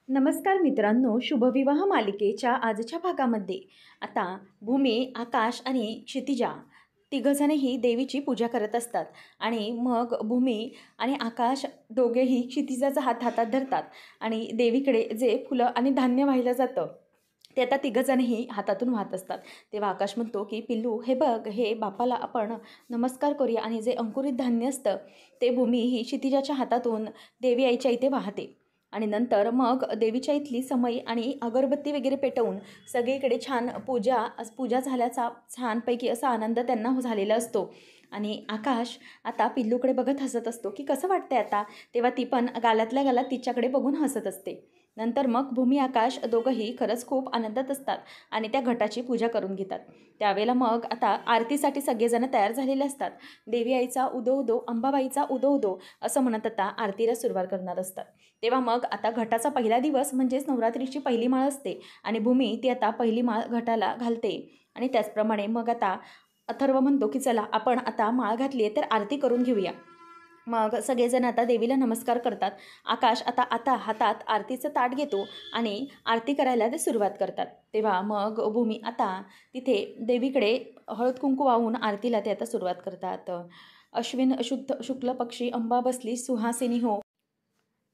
नमस्कार मित्रांनो, शुभविवाह मालिकेच्या आजच्या भागामध्ये आता भूमी, आकाश आणि क्षितिजा तिघंजणही देवीची पूजा करत असतात. आणि मग भूमी आणि आकाश दोघेही क्षितिजाचा हात हातात धरतात आणि देवीकडे जे फुलं आणि धान्य वाहिलं जातं ते आता तिघंजणही हातातून वाहत असतात. तेव्हा आकाश म्हणतो की पिल्लू, हे बघ, हे बापाला आपण नमस्कार करूया. आणि जे अंकुरित धान्य असतं ते भूमी ही क्षितिजाच्या हातातून देवी आईच्या इथे वाहते. आणि नंतर मग देवीच्या इथली समई आणि अगरबत्ती वगैरे पेटवून सगळीकडे छान पूजा झाल्याचा छानपैकी असा आनंद त्यांना झालेला असतो. आणि आकाश आता पिल्लूकडे बघत हसत असतो की कसं वाटतंय आता. तेव्हा ती पण गालातल्या गालात तिच्याकडे बघून हसत असते. नंतर मग भूमी आकाश दोघंही खरंच खूप आनंदात असतात आणि त्या घटाची पूजा करून घेतात. त्यावेळेला मग आता आरतीसाठी सगळेजण तयार झालेले असतात. देवी आईचा उदो उदो, अंबाबाईचा उदो उदो असं म्हणत आता आरतीला सुरुवात करणार असतात. तेव्हा मग आता घटाचा पहिला दिवस म्हणजेच नवरात्रीची पहिली माळ असते आणि भूमी ती आता पहिली माळ घटाला घालते. आणि त्याचप्रमाणे मग आता अथर्व म्हणतो की चला आपण आता माळ घातली आहे तर आरती करून घेऊया. मग सगळेजण आता देवीला नमस्कार करतात. आकाश आता हातात आरतीचं ताट घेतो आणि आरती करायला ते सुरुवात करतात. तेव्हा मग भूमी आता तिथे देवीकडे हळद कुंकू वाहून आरतीला ते आता सुरुवात करतात. अश्विन शुद्ध शुक्ल पक्षी अंबा बसली सुहासिनी हो,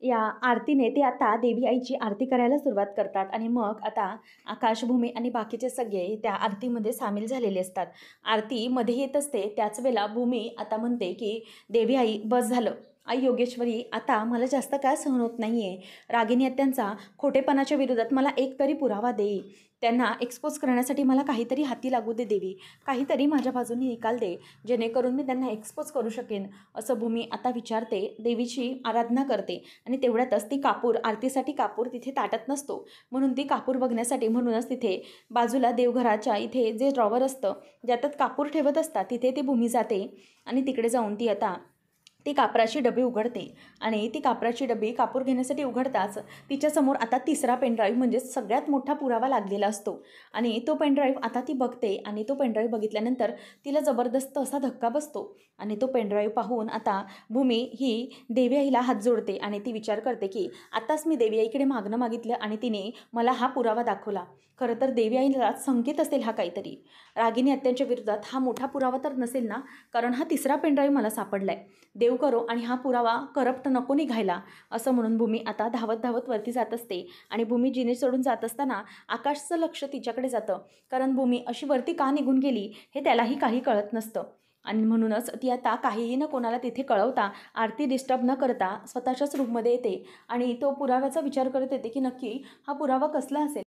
या आरतीने ते आता देवी आईची आरती करायला सुरुवात करतात. आणि मग आता आकाश, भूमी आणि बाकीचे सगळे त्या आरतीमध्ये सामील झालेले असतात. आरती मध्ये येत असते त्याच वेळेला भूमी आता म्हणते की देवी आई बस झालं. आई योगेश्वरी, आता मला जास्त काय सहन होत नाही आहे. रागिनी आत्यांचा खोटेपणाच्या विरोधात मला एक तरी पुरावा दे. त्यांना एक्सपोज करण्यासाठी मला काहीतरी हाती लागू दे देवी. काहीतरी माझ्या बाजूने निकाल दे जेणेकरून मी त्यांना एक्सपोज करू शकेन असं भूमी आता विचारते. देवीची आराधना करते आणि तेवढ्यातच ती कापूर, आरतीसाठी कापूर तिथे ताटत नसतो म्हणून ती कापूर बघण्यासाठी म्हणूनच तिथे बाजूला देवघराच्या इथे जे ड्रॉवर असतं ज्यात कापूर ठेवत असतात तिथे ती भूमी जाते. आणि तिकडे जाऊन ती आता ती कापराची डबी उघडते. आणि ती कापराची डबी कापूर घेण्यासाठी उघडताच तिच्यासमोर आता तिसरा पेनड्राईव्ह म्हणजेच सगळ्यात मोठा पुरावा लागलेला असतो. आणि तो पेनड्राईव्ह आता ती बघते आणि तो पेनड्राईव्ह बघितल्यानंतर तिला जबरदस्त असा धक्का बसतो. आणि तो पेनड्राईव्ह पाहून आता भूमी ही देवी आईला हात जोडते आणि ती विचार करते की आताच मी देवी आईकडे मागणं मागितलं आणि तिने मला हा पुरावा दाखवला. खरं तर देवी आईला संकेत असेल हा काहीतरी. रागिनी आत्यांच्या विरोधात हा मोठा पुरावा तर नसेल ना, कारण हा तिसरा पेनड्राईव्ह मला सापडला आहे. देव करो आणि हा पुरावा करप्ट नको निघायला असं म्हणून भूमी आता धावत धावत वरती जात असते. आणि भूमी जिने सोडून जात असताना आकाशचं लक्ष तिच्याकडे जातं, कारण भूमी अशी वरती का निघून गेली हे त्यालाही काही कळत नसतं. आणि म्हणूनच ती आता काहीही न कोणाला तिथे कळवता, आरती डिस्टर्ब न करता स्वतःच्याच रूममध्ये येते आणि तो पुराव्याचा विचार करत येते की नक्की हा पुरावा कसला असेल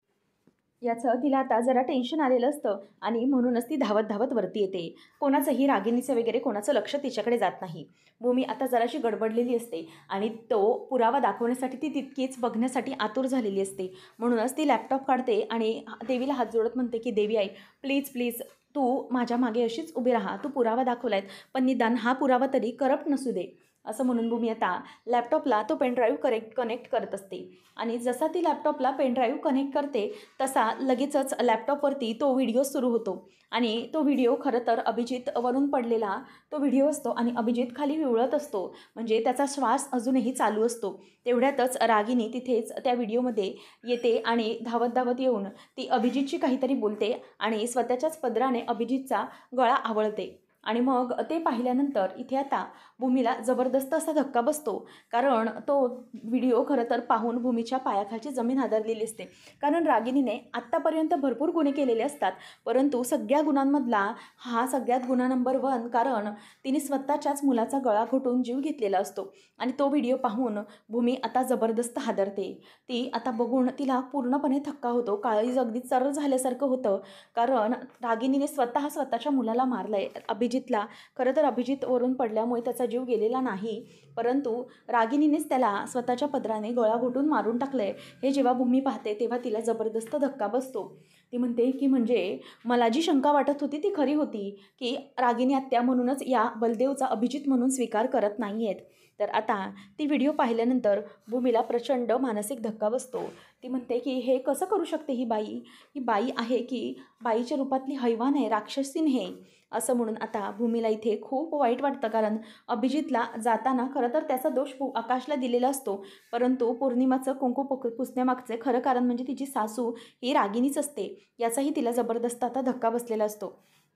याचं तिला आता जरा टेन्शन आलेलं असतं. आणि म्हणूनच ती धावत धावत वरती येते. कोणाचंही रागिणीचं वगैरे कोणाचं लक्ष तिच्याकडे जात नाही. भूमी आता जराशी गडबडलेली असते आणि तो पुरावा दाखवण्यासाठी ती तितकीच बघण्यासाठी आतुर झालेली असते. म्हणूनच ती लॅपटॉप काढते आणि देवीला हात जोडत म्हणते की देवी आई, प्लीज प्लीज तू माझ्या मागे अशीच उभी राहा. तू पुरावा दाखवलायत पण निदान हा पुरावा तरी करप्ट नसू दे असं म्हणून भूमी आता लॅपटॉपला तो पेनड्राईव्ह कनेक्ट करत असते. आणि जसा ती लॅपटॉपला पेनड्राईव्ह कनेक्ट करते तसा लगेचच लॅपटॉपवरती तो व्हिडिओ सुरू होतो. आणि तो व्हिडिओ खरं तर अभिजित वरून पडलेला तो व्हिडिओ असतो आणि अभिजित खाली विवळत असतो, म्हणजे त्याचा श्वास अजूनही चालू असतो. तेवढ्यातच रागिनी तिथेच त्या व्हिडिओमध्ये येते आणि धावत धावत येऊन ती अभिजितची काहीतरी बोलते आणि स्वतःच्याच पदराने अभिजितचा गळा आवळते. आणि मग ते पाहिल्यानंतर इथे आता भूमीला जबरदस्त असा धक्का बसतो, कारण तो व्हिडिओ खरं तर पाहून भूमीच्या पायाखालची जमीन हादरलेली असते. कारण रागिनीने आत्तापर्यंत भरपूर गुन्हे केलेले असतात, परंतु सगळ्या गुन्ह्यांमधला हा सगळ्यात गुन्हा नंबर 1, कारण तिने स्वतःच्याच मुलाचा गळा घोटून जीव घेतलेला असतो. आणि तो व्हिडिओ पाहून भूमी आता जबरदस्त हादरते. ती आता बघून तिला पूर्णपणे थक्का होतो, काळीज अगदी चर झाल्यासारखं होतं, कारण रागिनीने स्वतःच्या मुलाला मारलं आहे अभिजितला. खरं तर अभिजित वरून पडल्यामुळे त्याचा जीव गेलेला नाही, परंतु रागिनीनेच त्याला स्वतःच्या पदराने गळा घोटून मारून टाकलं आहे. हे जेव्हा भूमी पाहते तेव्हा तिला जबरदस्त धक्का बसतो. ती म्हणते की म्हणजे मला जी शंका वाटत होती ती खरी होती की रागिनी आत्या म्हणूनच या बलदेवचा अभिजित म्हणून स्वीकार करत नाही आहेत. तर आता ती व्हिडिओ पाहिल्यानंतर भूमीला प्रचंड मानसिक धक्का बसतो. ती म्हणते की हे कसं करू शकते ही बाई आहे की बाईच्या रूपातली हैवान आहे, राक्षसीन आहे. असं म्हणून आता भूमीला इथे खूप वाईट वाटतं, कारण अभिजितला जाताना खरं तर त्याचा दोष आकाशला दिलेला असतो, परंतु पौर्णिमाचं कुंकू पुसण्यामागचे खरं कारण म्हणजे तिची सासू ही रागिनीच असते, याचाही तिला जबरदस्त आता धक्का बसलेला असतो.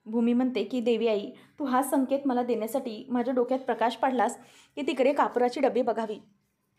भूमी म्हणते की देवी आई, तू हा संकेत मला देण्यासाठी माझ्या डोक्यात प्रकाश पाडलास की तिकडे कापुराची डबे बघावी.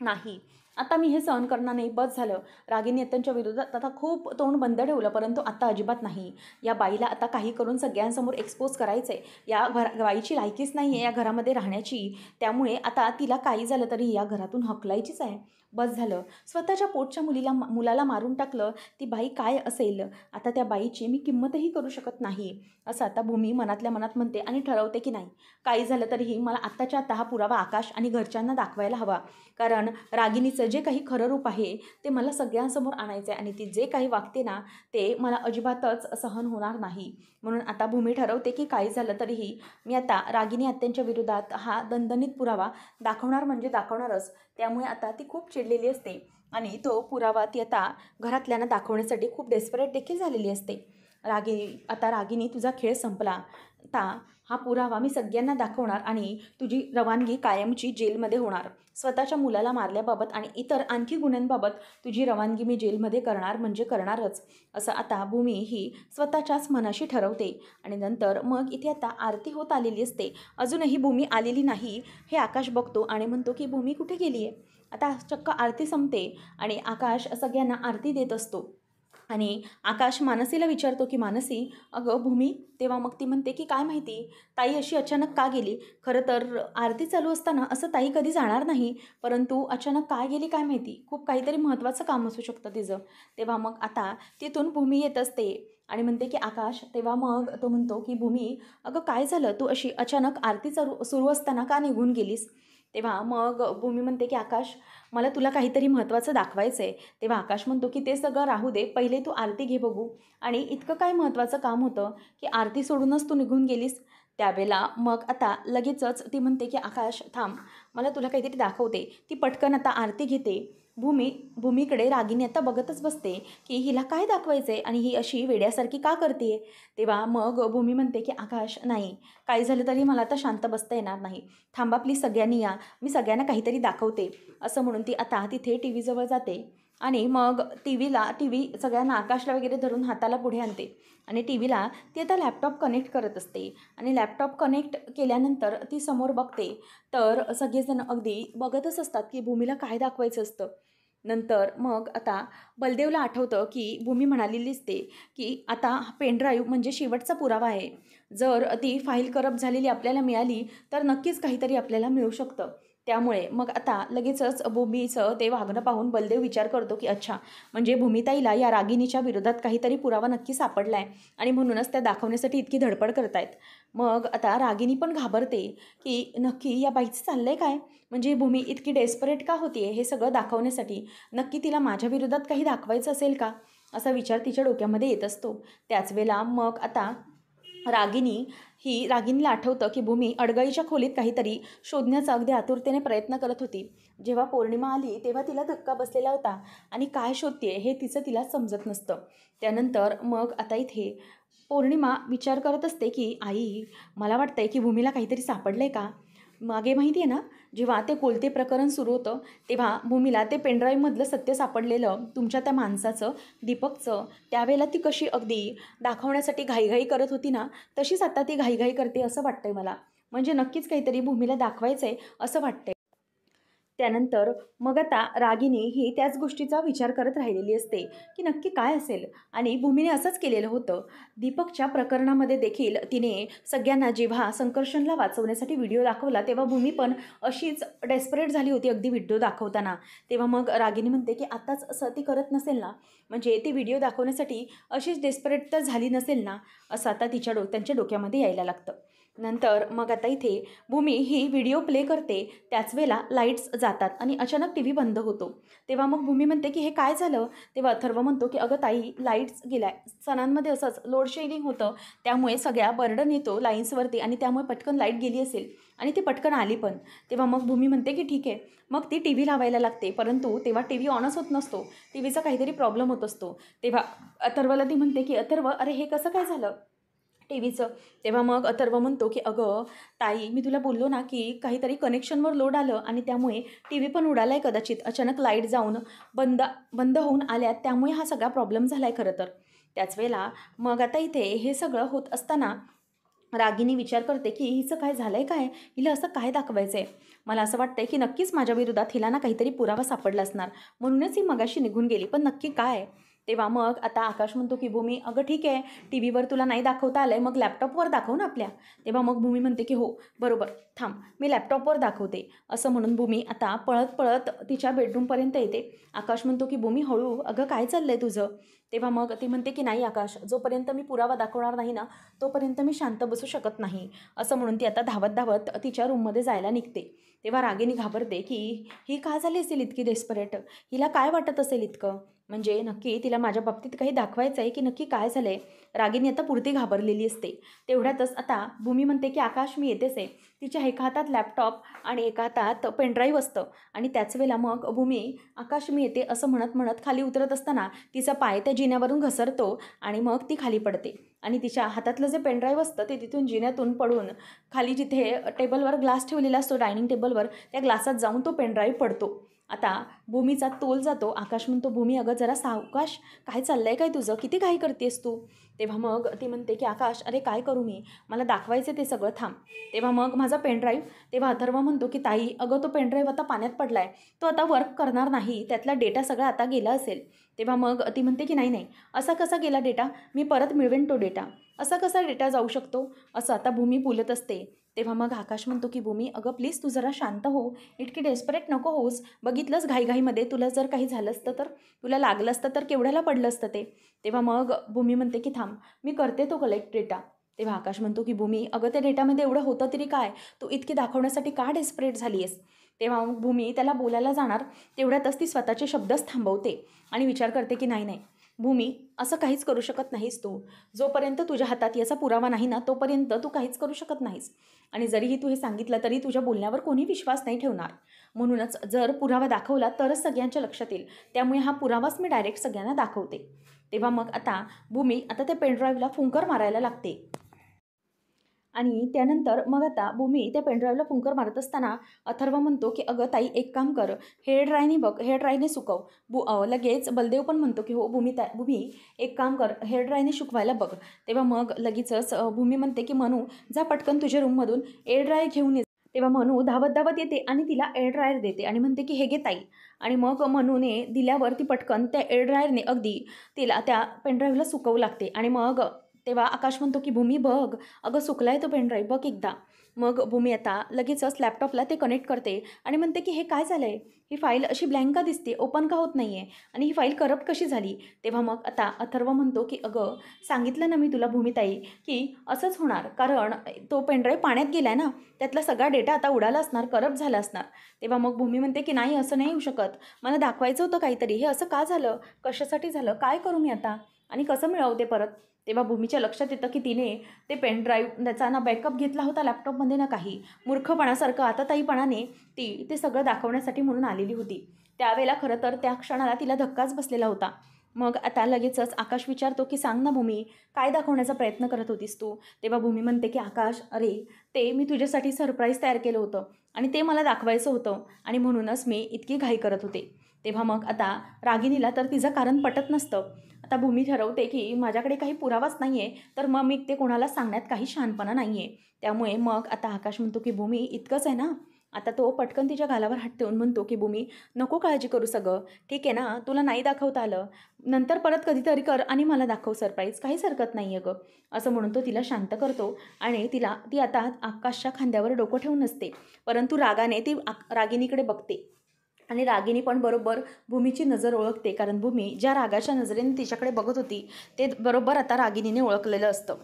नाही, आता मी हे सहन करणार नाही, बस झालं. रागिनी त्यांच्या विरोधात आता खूप तोंड बंद ठेवलं, परंतु आता अजिबात नाही. या बाईला आता काही करून सगळ्यांसमोर एक्सपोज करायचं आहे. या बाईची लायकीच नाही आहे या घरामध्ये राहण्याची, त्यामुळे आता तिला काही झालं तरी या घरातून हकलायचीच आहे. बस झालं. स्वतःच्या पोटच्या मुलाला मारून टाकलं, ती बाई काय असेल, आता त्या बाईची मी किंमतही करू शकत नाही, असं आता भूमी मनातल्या मनात म्हणते आणि ठरवते की नाही, काही झालं तरीही मला आत्ताच्या आता हा पुरावा आकाश आणि घरच्यांना दाखवायला हवा, कारण रागिनीचं जे काही खरं रूप आहे ते मला सगळ्यांसमोर आणायचं आहे आणि ती जे काही वागते ना ते मला अजिबातच सहन होणार नाही. म्हणून आता भूमी ठरवते की काही झालं तरीही मी आता रागिनी आत्यांच्या विरोधात हा दणदणीत पुरावा दाखवणार म्हणजे दाखवणारच. त्यामुळे आता ती खूप चिडलेली असते आणि तो पुरावा ती आता घरातल्यांना दाखवण्यासाठी खूप डेस्परेट देखील झालेली असते. रागिनी तुझा खेळ संपला, आता हा पुरावा मी सगळ्यांना दाखवणार आणि तुझी रवानगी कायमची जेलमध्ये होणार. स्वतःच्या मुलाला मारल्याबाबत आणि इतर आणखी गुन्ह्यांबाबत तुझी रवानगी मी जेलमध्ये करणार म्हणजे करणारच, असं आता भूमी ही स्वतःच्याच मनाशी ठरवते. आणि नंतर मग इथे आता आरती होत आलेली असते. अजूनही भूमी आलेली नाही हे आकाश बघतो आणि म्हणतो की भूमी कुठे गेली आहे. आता चक्क आरती संपते आणि आकाश सगळ्यांना आरती देत असतो आणि आकाश मानसीला विचारतो की मानसी, अगं भूमी, तेव्हा मग ती म्हणते की काय माहिती ताई अशी अचानक का गेली. खरं तर आरती चालू असताना असं ताई कधी जाणार नाही, परंतु अचानक काय गेली काय माहिती, खूप काहीतरी महत्त्वाचं काम असू शकतं तिचं. तेव्हा मग आता तिथून भूमी येत असते आणि म्हणते की आकाश, तेव्हा मग तो म्हणतो की भूमी, अगं काय झालं, तू अशी अचानक आरती सुरू असताना का निघून गेलीस. तेव्हा मग भूमी म्हणते की आकाश, मला तुला काहीतरी महत्त्वाचं दाखवायचं आहे. तेव्हा आकाश म्हणतो की ते सगळं राहू दे, पहिले तू आरती घे बघू. आणि इतकं काय महत्त्वाचं काम होतं की आरती सोडूनच तू निघून गेलीस. त्यावेळेला मग आता लगेचच ती म्हणते की आकाश थांब, मला तुला काहीतरी दाखवते. ती पटकन आता आरती घेते. भूमीकडे रागिनी आता बघतच बसते की हिला काय दाखवायचं आहे आणि ही अशी वेड्यासारखी का करते. तेव्हा मग भूमी म्हणते की आकाश नाही, काही झालं तरी मला आता शांत बसता येणार नाही, थांबा प्लीज, सगळ्यांनी या, मी सगळ्यांना काहीतरी दाखवते, असं म्हणून ती आता तिथे टी व्हीजवळ जाते आणि मग टी व्ही सगळ्यांना आकाशला वगैरे धरून हाताला पुढे आणते आणि टी व्हीला ती आता लॅपटॉप कनेक्ट करत असते. आणि लॅपटॉप कनेक्ट केल्यानंतर ती समोर बघते तर सगळेजण अगदी बघतच असतात की भूमीला काय दाखवायचं असतं. नंतर मग आता बलदेवला आठवतं की भूमी म्हणालेली असते की आता पेनड्राईव्ह म्हणजे शेवटचा पुरावा आहे, जर ती फाईल करप्ट झालेली आपल्याला मिळाली तर नक्कीच काहीतरी आपल्याला मिळू शकतं. त्यामुळे मग आता लगेचच भूमीचं ते वागणं पाहून बलदेव विचार करतो की अच्छा, म्हणजे भूमिताईला या रागिनीच्या विरोधात काहीतरी पुरावा नक्की सापडला आहे आणि म्हणूनच त्या दाखवण्यासाठी इतकी धडपड करतायत. मग आता रागिनी पण घाबरते की नक्की या बाईचं चाललं आहे काय, म्हणजे भूमी इतकी डेस्परेट का होती आहे हे सगळं दाखवण्यासाठी, नक्की तिला माझ्या विरोधात काही दाखवायचं असेल का, असा विचार तिच्या डोक्यामध्ये येत असतो. त्याच वेळेला मग आता रागिनीला आठवतं की भूमी अडगळीच्या खोलीत काहीतरी शोधण्याचा अगदी आतुरतेने प्रयत्न करत होती. जेव्हा पौर्णिमा आली तेव्हा तिला धक्का बसलेला होता आणि काय शोधते हे तिला समजत नसतं. त्यानंतर मग आता इथे पौर्णिमा विचार करत असते की आई, मला वाटतंय की भूमीला काहीतरी सापडलं आहे का. मागे माहिती आहे ना, जेव्हा ते कोलते प्रकरण सुरू होतं तेव्हा भूमीला ते पेनड्राईव्हमधलं सत्य सापडलेलं तुमच्या त्या माणसाचं, दीपकचं, त्यावेळेला ती कशी अगदी दाखवण्यासाठी घाईघाई करत होती ना, तशीच आता ती घाईघाई करते असं वाटतंय मला. म्हणजे नक्कीच काहीतरी भूमीला दाखवायचं आहे असं वाटतंय. त्यानंतर मग आता रागिनी ही त्याच गोष्टीचा विचार करत राहिलेली असते की नक्की काय असेल. आणि भूमीने असंच केलेलं होतं. दीपकच्या प्रकरणामध्ये देखील तिने सगळ्यांना जेव्हा संकर्षणला वाचवण्यासाठी व्हिडिओ दाखवला तेव्हा भूमी पण अशीच डेस्परेट झाली होती अगदी व्हिडिओ दाखवताना. तेव्हा मग रागिनी म्हणते की आताच असं ती करत नसेल ना, म्हणजे ती व्हिडिओ दाखवण्यासाठी अशीच डेस्परेट तर झाली नसेल ना, असं आता त्यांच्या डोक्यामध्ये यायला लागतं. नंतर मग आता इथे भूमी ही व्हिडिओ प्ले करते, त्याच वेळेला लाईट्स जातात आणि अचानक टी व्ही बंद होतो. तेव्हा मग भूमी म्हणते की हे काय झालं. तेव्हा अथर्व म्हणतो की अगं ताई, लाईट्स गेलाय, सणांमध्ये असंच लोड शेडिंग होतं, त्यामुळे सगळ्या बर्डन येतो लाईन्सवरती आणि त्यामुळे पटकन लाईट गेली असेल आणि ती पटकन आली पण. तेव्हा मग भूमी म्हणते की ठीक आहे. मग ती टी व्ही लावायला लागते, परंतु तेव्हा टी व्ही ऑनच होत नसतो, टी व्हीचा काहीतरी प्रॉब्लेम होत असतो. तेव्हा अथर्वला ती म्हणते की अथर्व, अरे हे कसं काय झालं. टीव्हीचं. तेव्हा मग अथर्व म्हणतो की "अगं ताई, मी तुला बोललो ना की काहीतरी कनेक्शनवर लोड आलं आणि त्यामुळे टीव्ही पण उडाला आहे कदाचित. अचानक लाईट जाऊन बंद बंद होऊन आल्यात, त्यामुळे हा सगळा प्रॉब्लेम झाला आहे खरं तर." त्याच वेळेला मग आता इथे हे सगळं होत असताना रागिनी विचार करते की हिचं काय झालंय काय? हिला असं काय दाखवायचं आहे? मला असं वाटतंय की नक्कीच माझ्या विरोधात हिला ना काहीतरी पुरावा सापडला असणार. म्हणूनच ही मगाशी निघून गेली. पण नक्की काय? तेव्हा मग आता आकाश म्हणतो की "भूमी, अगं ठीक आहे, टीव्हीवर तुला नाही दाखवता आलंय, मग लॅपटॉपवर दाखव ना आपल्या." तेव्हा मग भूमी म्हणते की "हो, बरोबर, थांब, मी लॅपटॉपवर दाखवते." असं म्हणून भूमी आता पळत पळत तिच्या बेडरूमपर्यंत येते. आकाश म्हणतो की "भूमी हळू, अगं काय चाललंय तुझं?" तेव्हा मग ती म्हणते की "नाही आकाश, जोपर्यंत मी पुरावा दाखवणार नाही ना, तोपर्यंत मी शांत बसू शकत नाही." असं म्हणून ती आता धावत धावत तिच्या रूममध्ये जायला निघते. तेव्हा रागिनी घाबरते की ही का झाली असेल इतकी डेस्परेट? हिला काय वाटत असेल इतकं? म्हणजे नक्की तिला माझ्या बाबतीत काही दाखवायचं आहे की नक्की काय झालं आहे? रागिनी आता पुरती घाबरलेली असते. तेवढ्यातच आता भूमी म्हणते की "आकाश, मी येतेच आहे." तिच्या एका हातात लॅपटॉप आणि एका हातात पेनड्राईव्ह असतं आणि त्याच वेळेला मग भूमी "आकाश, मी येते" असं म्हणत म्हणत खाली उतरत असताना तिचा पाय त्या जिन्यावरून घसरतो आणि मग ती खाली पडते. आणि तिच्या हातातलं जे पेनड्राईव्ह असतं ते तिथून जिन्यातून पडून खाली जिथे टेबलवर ग्लास ठेवलेला असतो डायनिंग टेबलवर, त्या ग्लासात जाऊन तो पेनड्राईव्ह पडतो. आता भूमीचा तोल जातो. आकाश म्हणतो "भूमी, अगं जरा सावकाश, काय चाललंय काय तुझं? किती घाई करतेस तू?" तेव्हा मग ती म्हणते की "आकाश, अरे काय करू मी? मला दाखवायचं ते सगळं, थांब." तेव्हा मग माझा पेनड्राईव्ह. तेव्हा अथर्व म्हणतो की "ताई, अगं तो पेनड्राईव्ह आता पाण्यात पडलाय, तो आता वर्क करणार नाही, त्यातला डेटा सगळा आता गेला असेल." तेव्हा मग ती म्हणते की "नाही नाही, असा कसा गेला डेटा? मी परत मिळवेन तो डेटा. असा कसा डेटा जाऊ शकतो?" असं आता भूमी बोलत असते. तेव्हा मग आकाश म्हणतो की "भूमी, अगं प्लीज तू जरा शांत हो, इतकी डेस्परेट नको होऊस. बघितलंस घाईघाईमध्ये तुला जर काही झालं असतं तर, तुला लागलं असतं तर केवढ्याला पडलं असतं ते." तेव्हा मग भूमी म्हणते की "थांब, मी करते तो कलेक्ट डेटा." तेव्हा आकाश म्हणतो की "भूमी, अगं त्या डेटामध्ये एवढं होतं तरी काय? तू इतकी दाखवण्यासाठी का डेस्परेट झाली आहेस?" तेव्हा मग भूमी त्याला बोलायला जाणार, तेवढ्यातच ती स्वतःचे शब्दच थांबवते आणि विचार करते की "नाही नाही भूमी, असं काहीच करू शकत नाहीस तू. जोपर्यंत तुझ्या हातात याचा पुरावा नाही ना, तोपर्यंत तू काहीच करू शकत नाहीस. आणि जरीही तू हे सांगितलं तरी तुझ्या बोलण्यावर कोणी विश्वास नाही ठेवणार. म्हणूनच जर पुरावा दाखवला तरच सगळ्यांच्या लक्षात येईल. त्यामुळे हा पुरावाच मी डायरेक्ट सगळ्यांना दाखवते." तेव्हा मग आता भूमी आता त्या पेनड्राईव्हला फुंकर मारायला लागते. आणि त्यानंतर मग आता भूमी त्या पेनड्राईव्हला फुंकर मारत असताना अथर्व म्हणतो की "अगं ताई, एक काम कर, हेअर ड्रायने बघ, हेअर ड्रायने सुकव." लगेच बलदेव पण म्हणतो की "हो भूमी, एक काम कर, हेअर ड्रायने सुकवायला बघ." तेव्हा मग लगेचच भूमी म्हणते की "मनू, जा पटकन तुझ्या रूममधून एअर ड्रायर घेऊन ये." तेव्हा मनू धावत धावत येते आणि तिला एअर ड्रायर देते आणि म्हणते की "हे घे ताई." आणि मग मनूने दिल्यावर ती पटकन त्या एअर ड्रायरने अगदी तिला त्या पेनड्राईव्हला सुकवू लागते. आणि मग तेव्हा आकाश म्हणतो की "भूमी बघ, अगं सुकलाय तो पेनड्राईव्ह, बघ एकदा." मग भूमी आता लगेचच लॅपटॉपला ते कनेक्ट करते आणि म्हणते की "हे काय झालंय? ही फाईल अशी ब्लँक का दिसते? ओपन का होत नाहीये? आणि ही फाईल करप्ट कशी झाली?" तेव्हा मग आता अथर्व म्हणतो की "अगं, सांगितलं ना मी तुला भूमिताई की असंच होणार, कारण तो पेनड्राईव्ह पाण्यात गेलाय ना, त्यातला सगळा डेटा आता उडाला असणार, करप्ट झाला असणार." तेव्हा मग भूमी म्हणते की "नाही, असं नाही होऊ शकत. मला दाखवायचं होतं काहीतरी. हे असं का झालं? कशासाठी झालं? काय करू मी आता? आणि कसं मिळवते परत?" तेव्हा भूमीच्या लक्षात येतं की तिने ते पेनड्राईव्ह त्याचा ना बॅकअप घेतला होता लॅपटॉपमध्ये ना काही. मूर्खपणासारखं आताताईपणाने ती ते सगळं दाखवण्यासाठी म्हणून आलेली होती. त्यावेळेला खरं तर त्या क्षणाला तिला धक्काच बसलेला होता. मग आता लगेचच आकाश विचारतो की "सांग ना भूमी, काय दाखवण्याचा प्रयत्न करत होतीस तू?" तेव्हा भूमी म्हणते की "आकाश, अरे ते मी तुझ्यासाठी सरप्राईज तयार केलं होतं आणि ते मला दाखवायचं होतं आणि म्हणूनच मी इतकी घाई करत होते." तेव्हा मग आता रागिनीला तर तिचं कारण पटत नसतं. आता भूमी ठरवते की माझ्याकडे काही पुरावाच नाही आहे, तर मग मी ते कोणाला सांगण्यात काही शहाणपणा नाही आहे. त्यामुळे मग आता आकाश म्हणतो की "भूमी, इतकंच आहे ना?" आता तो पटकन तिच्या गालावर हात ठेवून म्हणतो की "भूमी, नको काळजी करू सगळं. ठीक आहे ना, तुला नाही दाखवता आलं. नंतर परत कधीतरी कर आणि मला दाखव सरप्राईज. काहीच हरकत नाही आहे गं." असं म्हणून तो तिला शांत करतो आणि ती आता आकाशच्या खांद्यावर डोकं ठेवून असते. परंतु रागाने ती रागिनीकडे बघते. आणि रागिनी पण बरोबर भूमीची नजर ओळखते, कारण भूमी ज्या रागाच्या नजरेने तिच्याकडे बघत होती ते बरोबर आता रागिनीने ओळखलेलं असतं.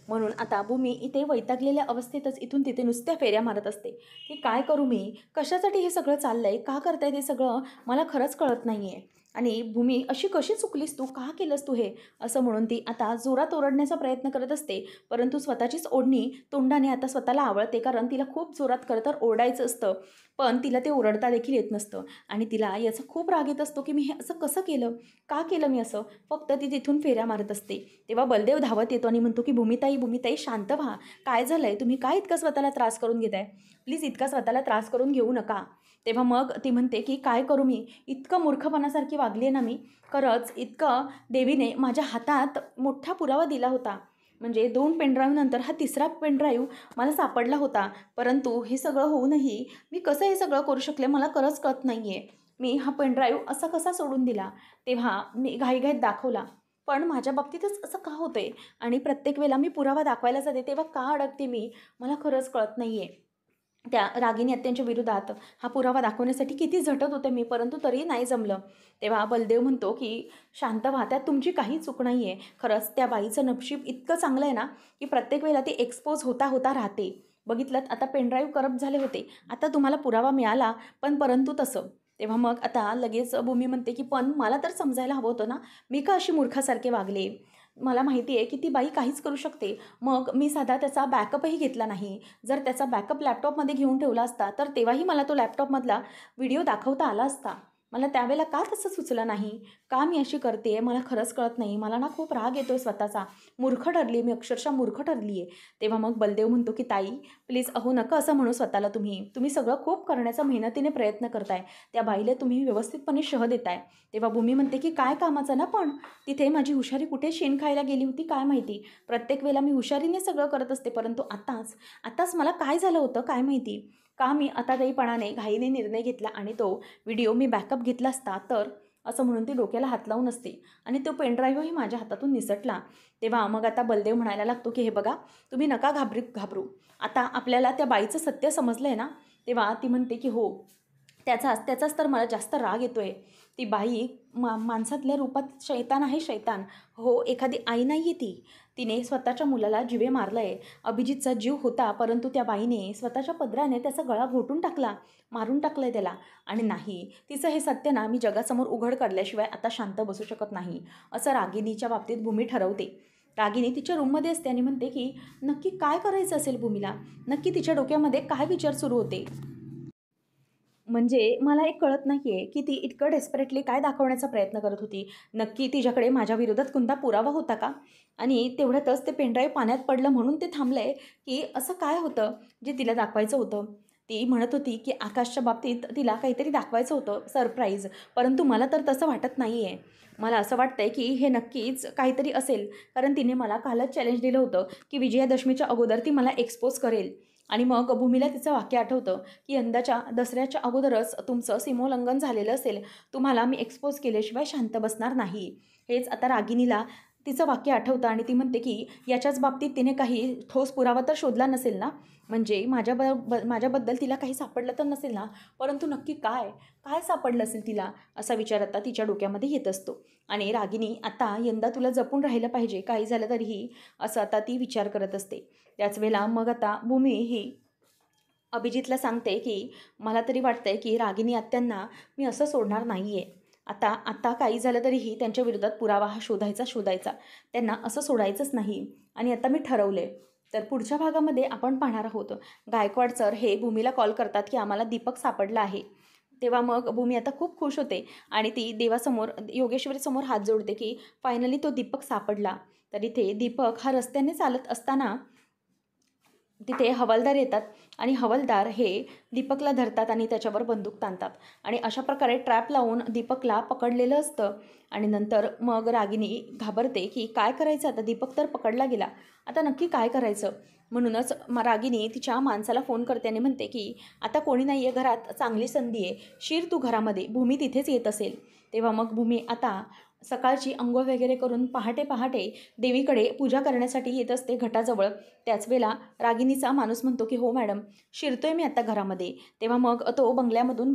म्हणून आता भूमी इथे वैतागलेल्या अवस्थेतच इथून तिथे नुसत्या फेऱ्या मारत असते की काय करू मी? कशासाठी हे सगळं चाललंय? का करताय ते सगळं? मला खरंच कळत नाही आहे. आणि भूमी अशी कशी चुकलीस तू, का केलंस तू हे, असं म्हणून ती आता जोरात ओरडण्याचा प्रयत्न करत असते. परंतु स्वतःचीच ओढणी तोंडाने आता स्वतःला आवळते, कारण तिला खूप जोरात खरं तर ओरडायचं असतं, पण तिला ते ओरडता देखील येत नसतं. आणि तिला याचा खूप राग येत असतो की मी हे असं कसं केलं, का केलं मी असं. फक्त ती तिथून फेऱ्या मारत असते. तेव्हा बलदेव धावत येतो आणि म्हणतो की भूमिताई भूमिताई शांत व्हा, काय झालं आहे, तुम्ही काय इतका स्वतःला त्रास करून घेताय, प्लीज इतका स्वतःला त्रास करून घेऊ नका. तेव्हा मग ती म्हणते की काय करू मी, इतकं मूर्खपणासारखी वागली आहे ना मी, खरंच इतकं देवीने माझ्या हातात मोठा पुरावा दिला होता, म्हणजे 2 पेनड्राईव्हनंतर हा 3रा पेनड्राईव्ह मला सापडला होता. परंतु हे सगळं होऊनही मी कसं हे सगळं करू शकले मला खरंच कळत नाही आहे. मी हा पेनड्राईव्ह असा कसा सोडून दिला. तेव्हा मी घाईघाईत दाखवला, पण माझ्या बाबतीतच असं का होतं आहे आणि प्रत्येक वेळेला मी पुरावा दाखवायला जाते तेव्हा का अडकते मी, मला खरंच कळत नाही आहे. त्या रागिनी आत्यांच्या विरोधात हा पुरावा दाखवण्यासाठी किती झटत होते मी, परंतु तरीही नाही जमलं. तेव्हा बलदेव म्हणतो की शांत व्हा, त्यात तुमची काही चूक नाही आहे. खरंच त्या बाईचं नशीब इतकं चांगलं आहे ना की प्रत्येक वेळेला ती एक्सपोज होता होता राहते. बघितलंत आता पेनड्राईव्ह करप्ट झाले होते, आता तुम्हाला पुरावा मिळाला, पण परंतु तसं. तेव्हा मग आता लगेच भूमी म्हणते की पण मला तर समजायला हवं होतं ना, मी का अशी मूर्खासारखे वागले. मला माहिती आहे की ती बाई काहीच करू शकते, मग मी साधा त्याचा बॅकअपही घेतला नाही. जर त्याचा बॅकअप लॅपटॉपमध्ये घेऊन ठेवला असता तर तेव्हाही मला तो लॅपटॉपमधला व्हिडिओ दाखवता आला असता. मला त्यावेळेला का तसं सुचलं नाही, का मी अशी करते मला खरंच कळत नाही. मला ना खूप राग येतो आहे स्वतःचा, मूर्ख ठरली आहे मी, अक्षरशः मूर्ख ठरली आहे. तेव्हा मग बलदेव म्हणतो की ताई प्लीज अहो नका असं म्हणू स्वतःला, तुम्ही सगळं खूप करण्याचा मेहनतीने प्रयत्न करताय, त्या बाईला तुम्ही व्यवस्थितपणे शह देताय. तेव्हा भूमी म्हणते की काय कामाचं ना, पण तिथे माझी हुशारी कुठे शेण खायला गेली होती काय माहिती. प्रत्येक वेळेला मी हुशारीने सगळं करत असते, परंतु आताच मला काय झालं होतं काय माहिती. का मी आताताईपणाने घाईने निर्णय घेतला आणि तो व्हिडिओ मी बॅकअप घेतला असता तर, असं म्हणून ती डोक्याला हात लावून असते आणि तो पेनड्राईव्हही माझ्या हातातून निसटला. तेव्हा मग आता बलदेव म्हणायला लागतो की हे बघा तुम्ही नका घाबरू, आता आपल्याला त्या बाईचं सत्य समजलं आहे ना. तेव्हा ती म्हणते की हो, त्याचाच तर मला जास्त राग येतो आहे. ती बाई माणसातल्या रूपात शैतान आहे, शैतान. हो, एखादी आई नाही आहे ती. तिने स्वतःच्या मुलाला जीवे मारलं आहे. अभिजितचा जीव होता, परंतु त्या बाईने स्वतःच्या पदराने त्याचा गळा घोटून टाकला, मारून टाकलं आहे त्याला. आणि नाही, तिचं हे सत्य ना मी जगासमोर उघड काढल्याशिवाय आता शांत बसू शकत नाही, असं रागिनीच्या बाबतीत भूमी ठरवते. रागिनी तिच्या रूममध्ये असते आणि म्हणते की नक्की काय करायचं असेल भूमीला, नक्की तिच्या डोक्यामध्ये काय विचार सुरू होते. म्हणजे मला एक कळत नाही आहे की ती इतकं डेस्परेटली काय दाखवण्याचा प्रयत्न करत होती. नक्की तिच्याकडे माझ्या विरोधात कोणता पुरावा होता का? आणि तेवढ्यातच ते पेनड्राईव्ह पाण्यात पडलं म्हणून ते थांबलं आहे, की असं काय होतं जे तिला दाखवायचं होतं? ती म्हणत होती की आकाशच्या बाबतीत तिला काहीतरी दाखवायचं होतं सरप्राईज, परंतु मला तर तसं वाटत नाही आहे. मला असं वाटतं आहे की हे नक्कीच काहीतरी असेल, कारण तिने मला कालच चॅलेंज दिलं होतं की विजयादशमीच्या अगोदर ती मला एक्सपोज करेल. आणि मग भूमीला तिचं वाक्य आठवतं की यंदाच्या दसऱ्याच्या अगोदरच तुमचं सीमोल्लंघन झालेलं असेल, तुम्हाला मी एक्सपोज केल्याशिवाय शांत बसणार नाही. हेच आता रागिनीला तिचं वाक्य आठवतं आणि ती म्हणते की याच्याच बाबतीत तिने काही ठोस पुरावा तर शोधला नसेल ना, म्हणजे माझ्याबद्दल तिला काही सापडलं तर नसेल ना, परंतु नक्की काय काय सापडलं असेल तिला, असा विचार आता तिच्या डोक्यामध्ये येत असतो. आणि रागिनी आता यंदा तुला जपून राहिलं पाहिजे काही झालं तरीही, असं आता ती विचार करत असते. त्याच वेळेला मग आता भूमी ही अभिजितला सांगते की मला तरी वाटतंय की रागिनी आत्यांना मी असं सोडणार नाही आहे. आता आता काही झालं तरीही त्यांच्या विरोधात पुरावा हा शोधायचा, त्यांना असं सोडायचंच नाही. आणि आता मी ठरवले. तर पुढच्या भागामध्ये आपण पाहणार आहोत, गायकवाड सर हे भूमीला कॉल करतात की आम्हाला दीपक सापडला आहे. तेव्हा मग भूमी आता खूप खुश होते आणि ती देवासमोर योगेश्वरीसमोर हात जोडते की फायनली तो दीपक सापडला. तर इथे दीपक हा रस्त्याने चालत असताना तिथे हवालदार येतात आणि हवालदार हे दीपकला धरतात आणि त्याच्यावर बंदूक ताणतात आणि अशा प्रकारे ट्रॅप लावून दीपकला पकडलेलं असतं. आणि नंतर मग रागिनी घाबरते की काय करायचं आता, दीपक तर पकडला गेला, आता नक्की काय करायचं. म्हणूनच रागिनी तिच्या माणसाला फोन करते आणि म्हणते की आता कोणी नाही आहे घरात, चांगली संधी आहे, शिर तू घरामध्ये, भूमी तिथेच येत असेल. तेव्हा मग भूमी आता सकाळची अंघोळ वगैरे करून पहाटे पहाटे देवीकडे पूजा करण्यासाठी येत असते घटाजवळ. त्याच वेळेला रागिनीचा माणूस म्हणतो की हो मॅडम, शिरतोय मी आता घरामध्ये. तेव्हा मग तो बंगल्यामधून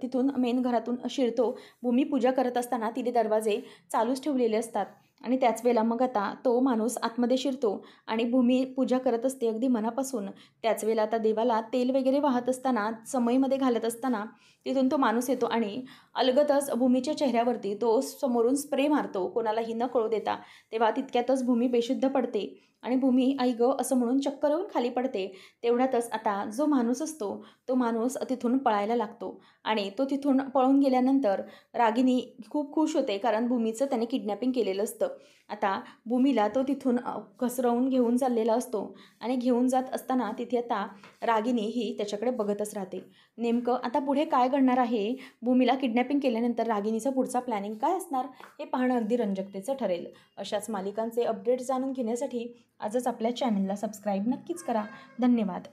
तिथून मेन घरातून शिरतो. भूमी पूजा करत असताना तिने दरवाजे चालूच ठेवलेले असतात आणि त्याच वेळेला मग आता तो माणूस आतमध्ये शिरतो आणि भूमी पूजा करत असते अगदी मनापासून. त्याच वेळेला आता देवाला तेल वगैरे वाहत असताना, समईमध्ये घालत असताना तिथून तो माणूस येतो आणि अलगदच भूमीच्या भूमीच्या चेहऱ्यावरती तो समोरून स्प्रे मारतो कोणालाही न कळू देता. तेव्हा तितक्यातच भूमी बेशुद्ध पडते आणि भूमी आई गं असं म्हणून चक्कर येऊन खाली पडते. तेवढ्यातच आता जो माणूस असतो तो माणूस तिथून पळायला लागतो आणि तो तिथून पळून गेल्यानंतर रागिनी खूप खुश होते, कारण भूमीचं त्याने किडनॅपिंग केलेलं असतं. आता भूमीला तो तिथून घसरवून घेऊन चाललेला असतो आणि घेऊन जात असताना तिथे आता रागिनी ही त्याच्याकडे बघतच राहते. नेमकं आता पुढे काय घडणार आहे, भूमीला किडनॅपिंग केल्यानंतर रागिनीचा पुढचा प्लॅनिंग काय असणार हे पाहणं अगदी रंजकतेचं ठरेल. अशाच मालिकांचे अपडेट्स जाणून घेण्यासाठी आजच आपल्या चॅनलला सबस्क्राईब नक्कीच करा. धन्यवाद.